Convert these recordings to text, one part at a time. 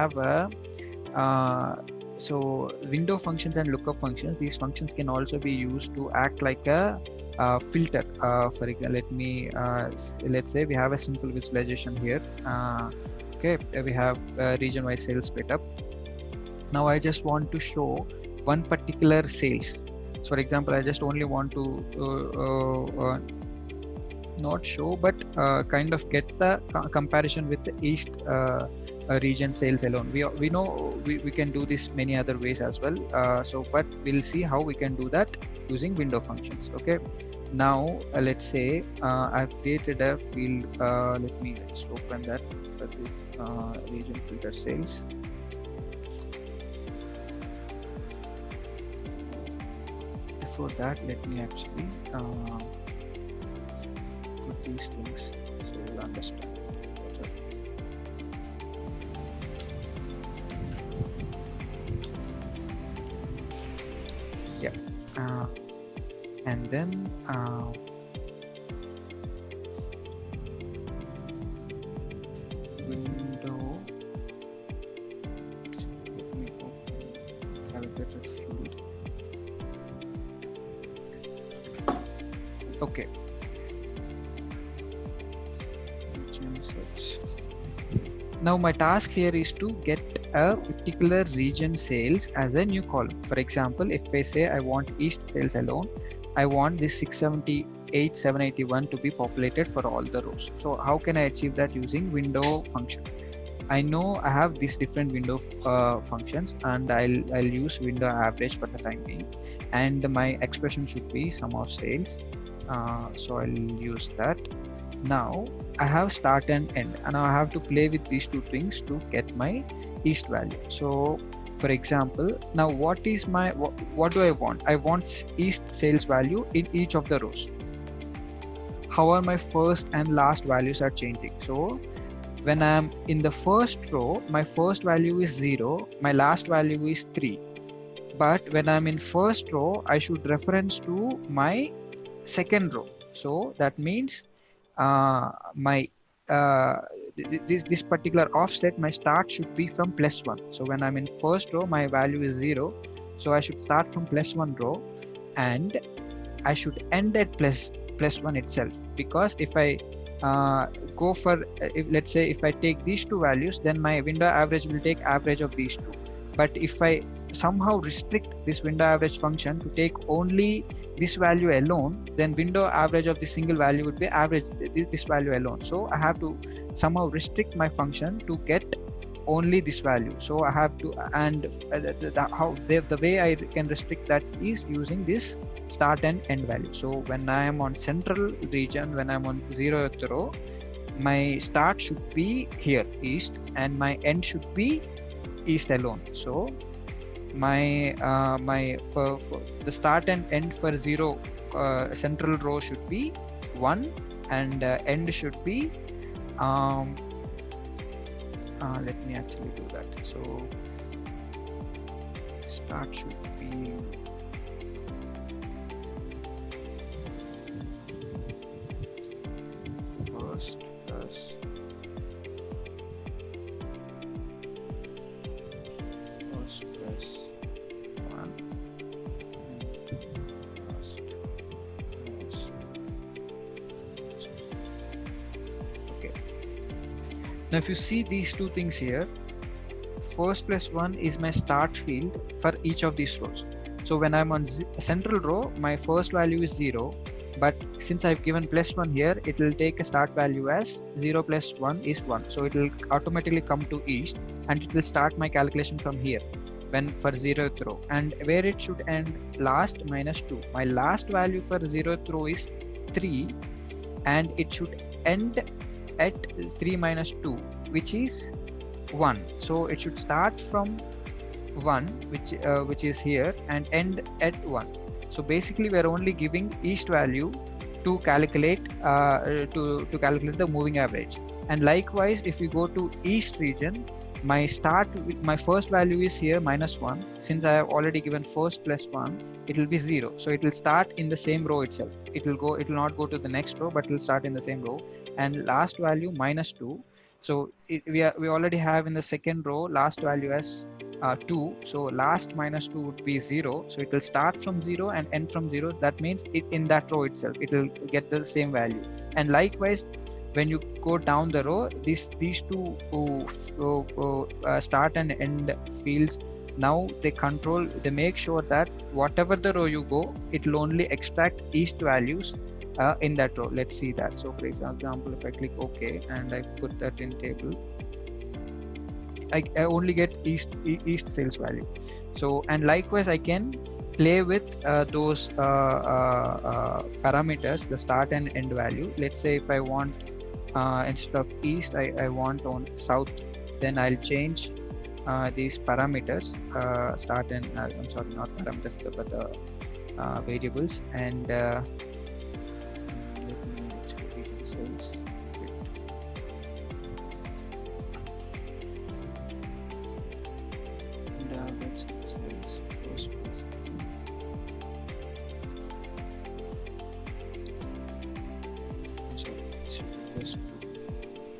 have a so window functions and lookup functions. These functions can also be used to act like a filter. For example, let's say we have a simple visualization here. Okay, we have region-wise sales split up. Now I just want to show one particular sales. So for example, I just only want to not show, but kind of get the comparison with the East region sales alone. We know we can do this many other ways as well. But we'll see how we can do that using window functions. Okay. Now let's say I've created a field. Let me just open that for the region filter sales. Before that, let me actually put these things so you'll understand. Yeah, and then window. Let me open calculator field. Okay. Now my task here is to get a particular region sales as a new column. For example, if I say I want East sales alone, I want this 678, 781 to be populated for all the rows. So how can I achieve that using window function? I know I have these different window functions, and I'll use window average for the time being, and my expression should be sum of sales. So I'll use that. Now I have start and end, and now I have to play with these two things to get my East value. So for example, now what do I want? I want East sales value in each of the rows. How are my first and last values are changing? So when I'm in the first row, my first value is 0, my last value is 3. But when I'm in first row, I should reference to my second row. So that means this particular offset, my start should be from +1. So when I'm in first row, my value is 0. So I should start from +1 row, and I should end at +1 itself. Because if I go for, let's say if I take these two values, then my window average will take average of these two. But if I somehow restrict this window average function to take only this value alone, then window average of this single value would be average this value alone. So I have to somehow restrict my function to get only this value. So I have to, and the way I can restrict that is using this start and end value. So when I am on central region, when I'm on 0th row, my start should be here East, and my end should be East alone. So my for the start and end for 0 central row should be 1, and end should be let me actually do that. So start should be first plus first plus 1 and first plus. Okay. Now if you see these two things here, first plus 1 is my start field for each of these rows. So when I'm on central row, my first value is 0, but since I've given +1 here, it will take a start value as 0 plus 1 is 1. So it will automatically come to East, and it will start my calculation from here when for 0th row, and where it should end last -2. My last value for 0th row is 3, and it should end at 3 minus 2, which is 1. So it should start from 1, which is here, and end at 1. So basically we are only giving East value to calculate calculate the moving average. And likewise, if we go to East region, my first value is here -1. Since I have already given first plus 1, it will be 0. So it will start in the same row itself. It will not go to the next row, but it will start in the same row. And last value -2. So we already have in the second row last value as 2. So last minus 2 would be 0. So it will start from 0 and end from 0. That means it in that row itself, it will get the same value. And likewise, when you go down the row, these two start and end fields, now they make sure that whatever the row you go, it will only extract east values in that row. Let's see that. So for example, if I click OK and I put that in table, I only get east sales value. So, and likewise I can play with those parameters, the start and end value. Let's say if I want instead of east, I want on south, then I'll change these parameters, start and I'm sorry, not parameters, but the variables, and let me actually sales. And let's do sales first plus 3. So it's plus 2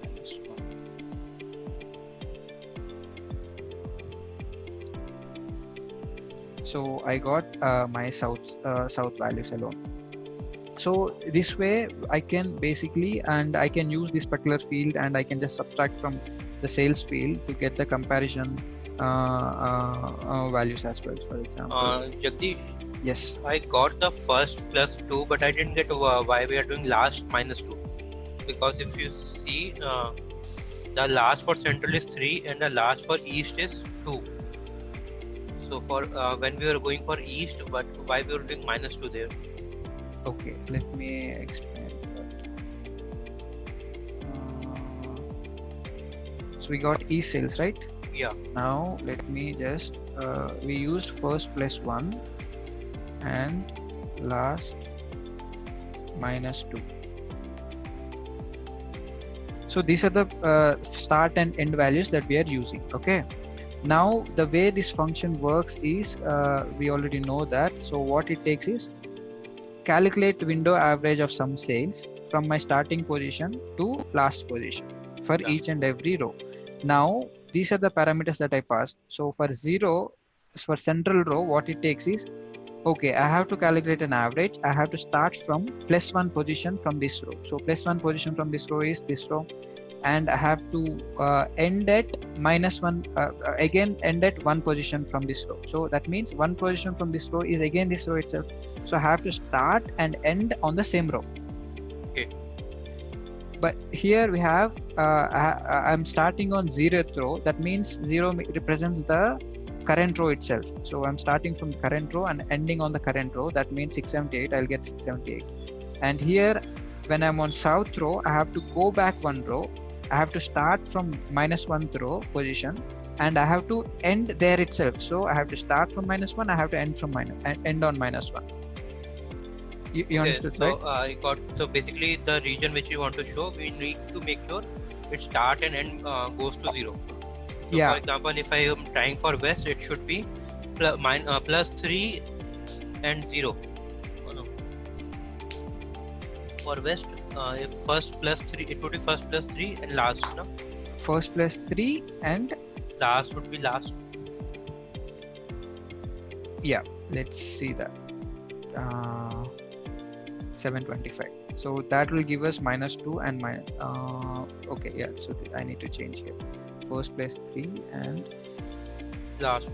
minus 1. So I got my south values alone. So this way I can basically, and I can use this particular field and I can just subtract from the sales field to get the comparison values as well. For example, Jagdish, yes, I got the first plus 2, but I didn't get why we are doing last minus 2. Because if you see, the last for central is 3 and the last for east is 2. So for when we were going for east, but why we were doing minus 2 there? okay, let me explain that. So we got east sales, right? Yeah. Now let me just we used first plus 1 and last minus 2. So these are the start and end values that we are using. Okay, now the way this function works is we already know that. So what it takes is calculate window average of some sales from my starting position to last position for each and every row. Now these are the parameters that I passed. So for 0, for central row, what it takes is, okay, I have to calculate an average. I have to start from plus 1 position from this row. So plus 1 position from this row is this row, and I have to end at minus 1, again end at 1 position from this row. So that means 1 position from this row is again this row itself. So I have to start and end on the same row. Okay. But here we have I'm starting on 0th row. That means 0 represents the current row itself. So I'm starting from the current row and ending on the current row. That means 678. I'll get 678. And here when I'm on south row, I have to go back 1 row. I have to start from minus 1th row position and I have to end there itself. So I have to start from minus 1. I have to end from end on minus 1. You understood, so, right? I got, so basically the region which you want to show, we need to make sure it start and end goes to 0. So yeah. For example, if I am trying for west, it should be plus 3 and 0. Oh, no. For west, if first plus 3, it would be first plus 3 and last. No? First plus 3 and last would be last. Yeah, let's see that. 725. So that will give us minus 2 and my okay, yeah, so I need to change here. First plus 3 and last.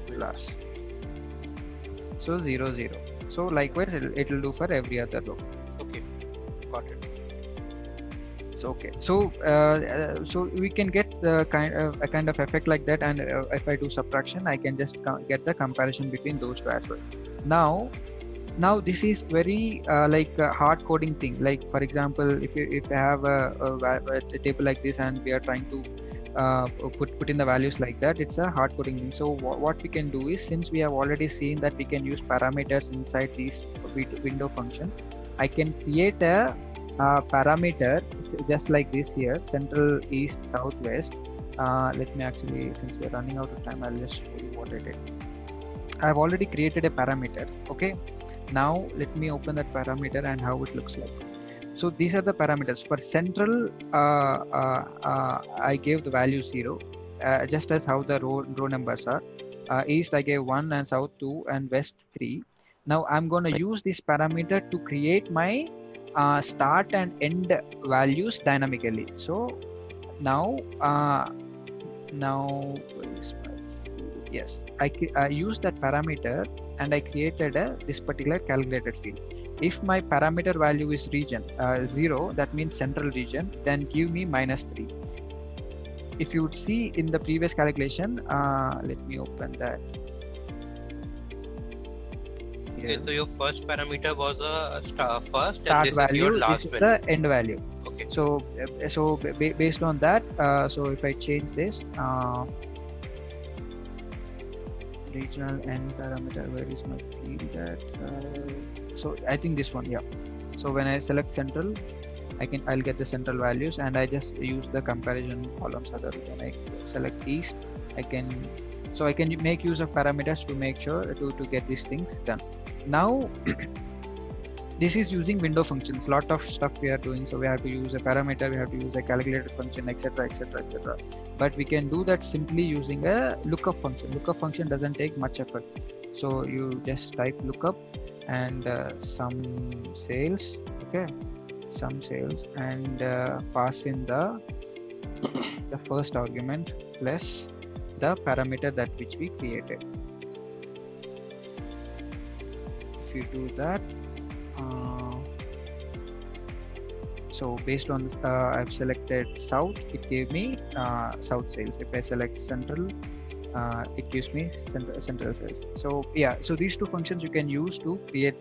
So 0 0. So likewise it will do for every other row. Okay, got it. So okay, so so we can get the a kind of effect like that, and if I do subtraction, I can just get the comparison between those two as well. Now this is very like a hard coding thing. Like for example, if you have a table like this and we are trying to put in the values like that, it's a hard coding thing. So what we can do is, since we have already seen that we can use parameters inside these window functions, I can create a parameter just like this here: central, east, south, west. Let me actually, since we're running out of time, I'll just show you what I did. I've already created a parameter. Okay, now let me open that parameter and how it looks like. So these are the parameters. For central, I gave the value 0, just as how the row numbers are. East I gave 1 and south 2 and west 3. Now I'm going to use this parameter to create my start and end values dynamically. So now yes, I used that parameter and I created this particular calculated field. If my parameter value is region 0, that means central region, then give me -3. If you would see in the previous calculation, let me open that. Okay, so your first parameter was a first Start and this value, is your last this is value. the end value. Okay. So based on that, so if I change this, regional end parameter, where is my field at? So I think this one, yeah. So when I select central, I'll get the central values, and I just use the comparison columns. Other when I select east, I can make use of parameters to make sure to get these things done. Now this is using window functions. Lot of stuff we are doing, so we have to use a parameter, we have to use a calculated function, etc. But we can do that simply using a lookup function. Lookup function doesn't take much effort. So you just type lookup and some sales, okay, some sales, and pass in the first argument plus the parameter that which we created. If you do that, so based on this, I've selected south, it gave me south sales. If I select central, it gives me central sales. So yeah, so these two functions you can use to create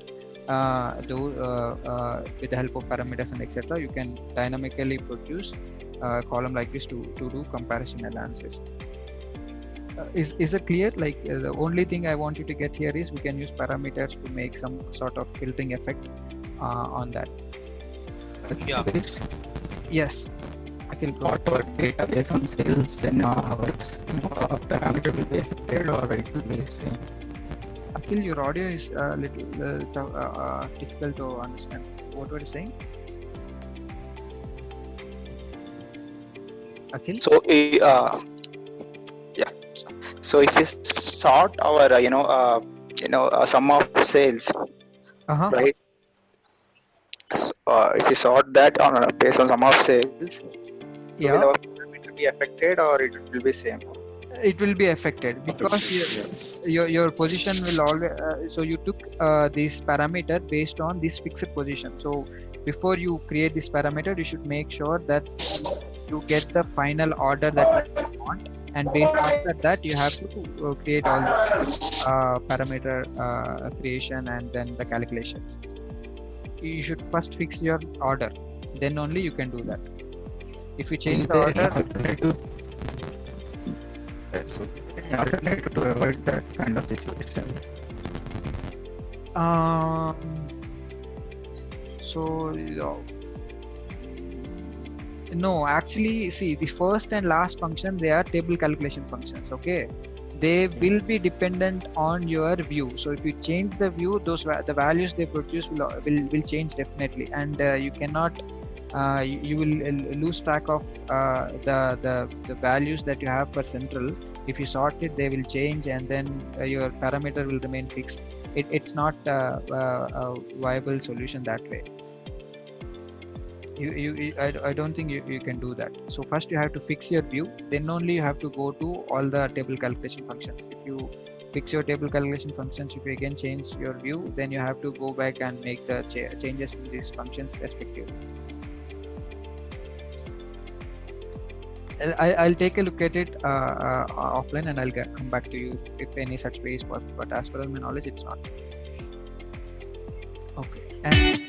with the help of parameters and etc. You can dynamically produce a column like this to do comparison analysis. Is it clear? Like the only thing I want you to get here is we can use parameters to make some sort of filtering effect on that. Yeah. Yes. Akhil, go. What our database on sales, then our parameter will be affected or it will be the same. Akhil, your audio is a little difficult to understand. What were you saying? Akhil? So yeah. So if you sort our sum of sales, right? So, if you sort that on based on sum of sales, yeah, will our parameter be affected or it will be same? It will be affected because your position will always. So you took this parameter based on this fixed position. So before you create this parameter, you should make sure that you get the final order that you want, and based on that you have to create all the parameter creation and then the calculations. You should first fix your order, then only you can do that. If you change the order, alternative to avoid that kind of situation. No, actually, see, the first and last function, they are table calculation functions. Okay, they will be dependent on your view. So if you change the view, the values they produce will change definitely, and you cannot. You will lose track of the values that you have for central. If you sort it, they will change, and then your parameter will remain fixed. It's not a viable solution that way. I don't think you can do that. So first you have to fix your view, then only you have to go to all the table calculation functions. If you fix your table calculation functions, if you again change your view, then you have to go back and make the changes in these functions respectively. I'll take a look at it offline, and I'll come back to you if any such way is possible. But as far as my knowledge, it's not. Okay. And